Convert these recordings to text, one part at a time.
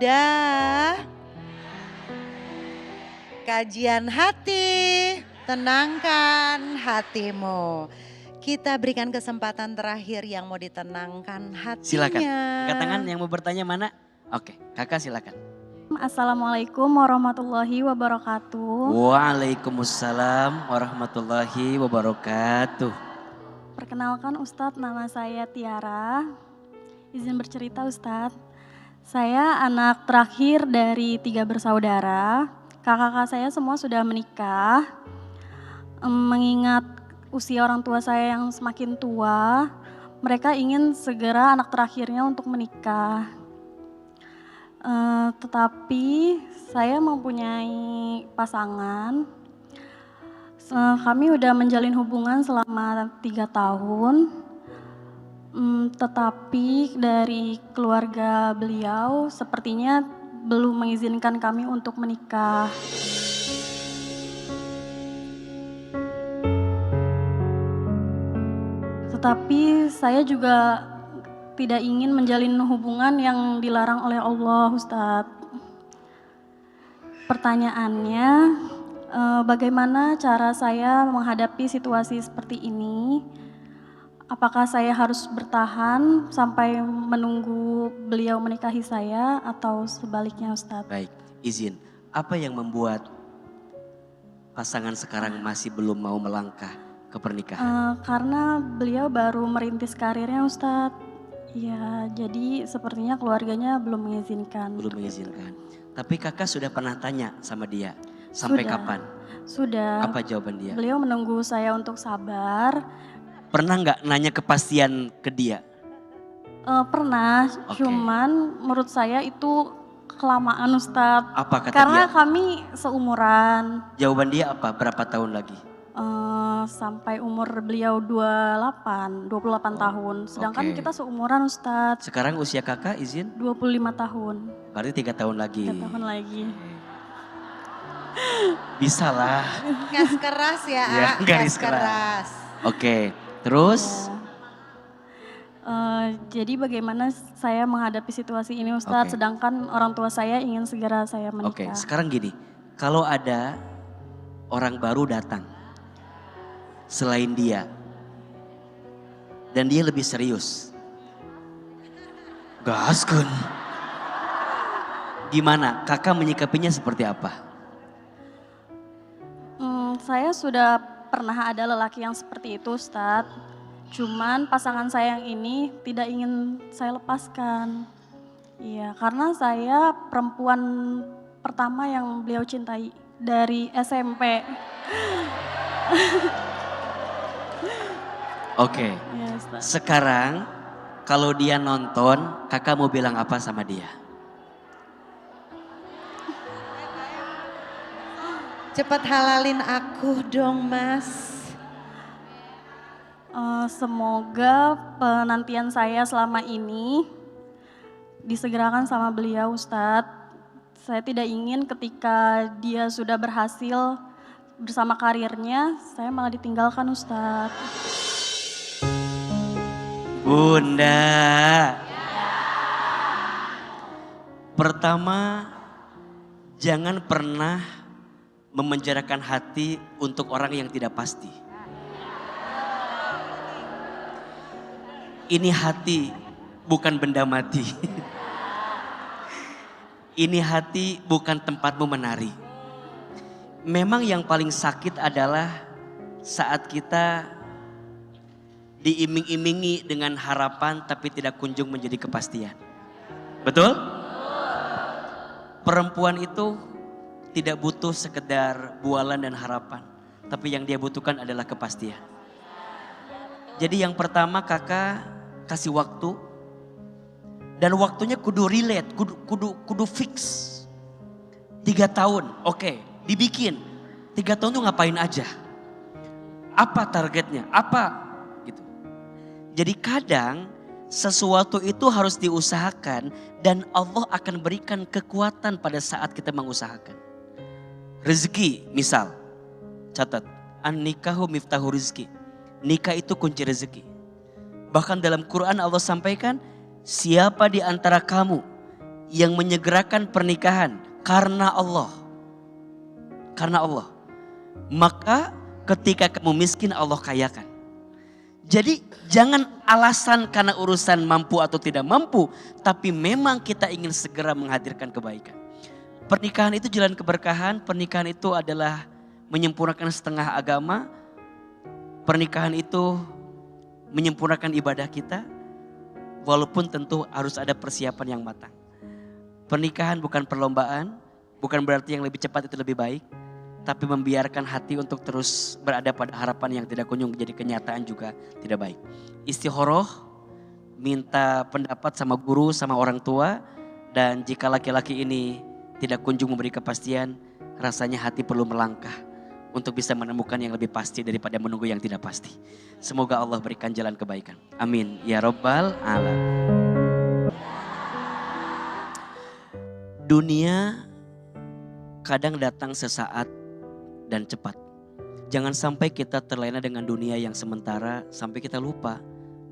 sudah kajian hati, tenangkan hatimu. Kita berikan kesempatan terakhir yang mau ditenangkan hatinya. Silakan, angkat tangan yang mau bertanya mana? Oke, kakak silakan. Assalamualaikum warahmatullahi wabarakatuh. Waalaikumsalam warahmatullahi wabarakatuh. Perkenalkan Ustadz, nama saya Tiara. Izin bercerita Ustadz. Saya anak terakhir dari 3 bersaudara. Kakak-kakak saya semua sudah menikah. Mengingat usia orang tua saya yang semakin tua, mereka ingin segera anak terakhirnya untuk menikah. Tetapi saya mempunyai pasangan. Kami udah menjalin hubungan selama 3 tahun. Tetapi dari keluarga beliau sepertinya belum mengizinkan kami untuk menikah. Tetapi saya juga tidak ingin menjalin hubungan yang dilarang oleh Allah, Ustadz. Pertanyaannya, bagaimana cara saya menghadapi situasi seperti ini? Apakah saya harus bertahan sampai menunggu beliau menikahi saya atau sebaliknya, Ustadz? Baik, izin. Apa yang membuat pasangan sekarang masih belum mau melangkah ke pernikahan? Karena beliau baru merintis karirnya, Ustadz. Ya, jadi sepertinya keluarganya belum mengizinkan. Belum mengizinkan. Tapi kakak sudah pernah tanya sama dia, sampai Sudah. kapan? Sudah. Apa jawaban dia? Beliau menunggu saya untuk sabar. Pernah nggak nanya kepastian ke dia? Pernah, Oke. cuman menurut saya itu kelamaan Ustadz. Apa kata Karena dia? kami seumuran. Jawaban dia apa? Berapa tahun lagi? Sampai umur beliau 28 tahun. Sedangkan oke. kita seumuran Ustadz, Sekarang usia kakak izin? 25 tahun. Berarti 3 tahun lagi. 3 tahun lagi. Bisa lah. Gas keras ya, Ya, A. garis Gas keras. Oke, terus? Jadi bagaimana saya menghadapi situasi ini Ustadz, Oke. sedangkan orang tua saya ingin segera saya Oke, menikah. sekarang gini. Kalau ada orang baru datang selain dia dan dia lebih serius, gaskeun. Gimana? Kakak menyikapinya seperti apa? Saya sudah pernah ada lelaki yang seperti itu Ustadz. Cuman pasangan saya yang ini tidak ingin saya lepaskan. Iya, karena saya perempuan pertama yang beliau cintai dari SMP. Oke, Iya, Ustadz. sekarang kalau dia nonton, kakak mau bilang apa sama dia? Cepat halalin aku dong Mas. Semoga penantian saya selama ini disegerakan sama beliau Ustadz. Saya tidak ingin ketika dia sudah berhasil bersama karirnya, saya malah ditinggalkan Ustadz. Bunda. Pertama, jangan pernah memenjarakan hati untuk orang yang tidak pasti. Ini hati, bukan benda mati. Ini hati, bukan tempatmu menari. Memang yang paling sakit adalah saat kita diiming-imingi dengan harapan tapi tidak kunjung menjadi kepastian. Betul? Perempuan itu tidak butuh sekedar bualan dan harapan. Tapi yang dia butuhkan adalah kepastian. Jadi yang pertama kakak kasih waktu. Dan waktunya kudu relate, kudu fix. 3 tahun, oke, dibikin. 3 tahun tuh ngapain aja? Apa targetnya? Apa? Gitu. Jadi kadang sesuatu itu harus diusahakan dan Allah akan berikan kekuatan pada saat kita mengusahakan. Rezeki misal, catat, an-nikahu miftahu rizki. Nikah itu kunci rezeki. Bahkan dalam Quran Allah sampaikan, siapa di antara kamu yang menyegerakan pernikahan karena Allah. Karena Allah. Maka ketika kamu miskin Allah kayakan. Jadi jangan alasan karena urusan mampu atau tidak mampu. Tapi memang kita ingin segera menghadirkan kebaikan. Pernikahan itu jalan keberkahan. Pernikahan itu adalah menyempurnakan setengah agama. Pernikahan itu menyempurnakan ibadah kita. Walaupun tentu harus ada persiapan yang matang. Pernikahan bukan perlombaan. Bukan berarti yang lebih cepat itu lebih baik. Tapi membiarkan hati untuk terus berada pada harapan yang tidak kunjung jadi kenyataan juga tidak baik. Istikharah, minta pendapat sama guru, sama orang tua. Dan jika laki-laki ini tidak kunjung memberi kepastian, rasanya hati perlu melangkah untuk bisa menemukan yang lebih pasti daripada menunggu yang tidak pasti. Semoga Allah berikan jalan kebaikan. Amin. Ya Rabbal Alamin. Dunia kadang datang sesaat dan cepat. Jangan sampai kita terlena dengan dunia yang sementara sampai kita lupa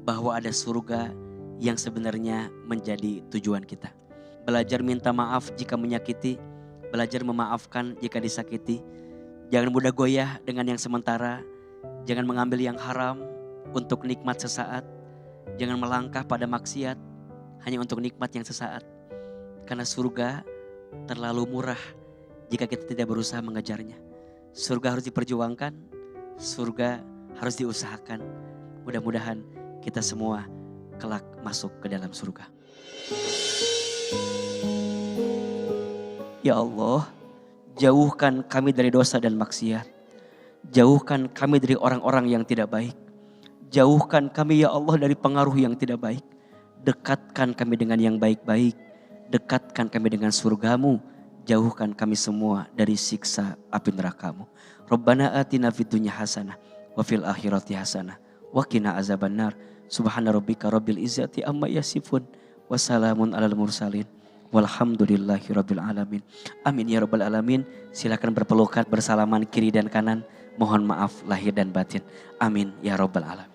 bahwa ada surga yang sebenarnya menjadi tujuan kita. Belajar minta maaf jika menyakiti, belajar memaafkan jika disakiti. Jangan mudah goyah dengan yang sementara, jangan mengambil yang haram untuk nikmat sesaat. Jangan melangkah pada maksiat hanya untuk nikmat yang sesaat. Karena surga terlalu murah jika kita tidak berusaha mengejarnya. Surga harus diperjuangkan, surga harus diusahakan. Mudah-mudahan kita semua kelak masuk ke dalam surga. Ya Allah, jauhkan kami dari dosa dan maksiat. Jauhkan kami dari orang-orang yang tidak baik. Jauhkan kami ya Allah dari pengaruh yang tidak baik. Dekatkan kami dengan yang baik-baik. Dekatkan kami dengan surgamu. Jauhkan kami semua dari siksa api neraka-Mu. Rabbana atina fid dunya hasanah wa fil akhirati hasanah wa qina azabannar. Subhana rabbika rabbil izzati amma yasifun wa salamun alal mursalin walhamdulillahi rabbil alamin. Amin ya rabbal alamin. Silakan berpelukan bersalaman kiri dan kanan. Mohon maaf lahir dan batin. Amin ya rabbal alamin.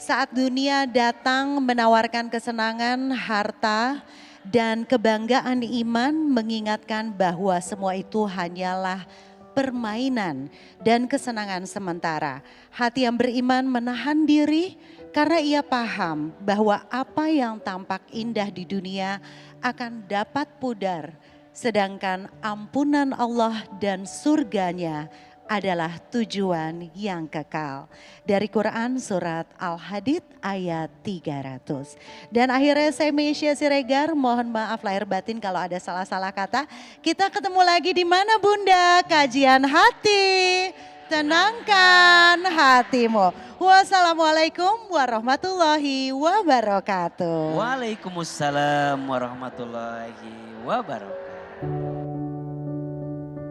Saat dunia datang menawarkan kesenangan, harta, dan kebanggaan iman mengingatkan bahwa semua itu hanyalah permainan dan kesenangan sementara. Hati yang beriman menahan diri karena ia paham bahwa apa yang tampak indah di dunia akan dapat pudar. Sedangkan ampunan Allah dan surganya adalah tujuan yang kekal. Dari Quran surat Al-Hadid ayat 300. Dan akhirnya saya Meisya Siregar, mohon maaf lahir batin kalau ada salah-salah kata. Kita ketemu lagi di mana Bunda? Kajian hati. Tenangkan hatimu. Wassalamualaikum warahmatullahi wabarakatuh. Waalaikumsalam warahmatullahi wabarakatuh.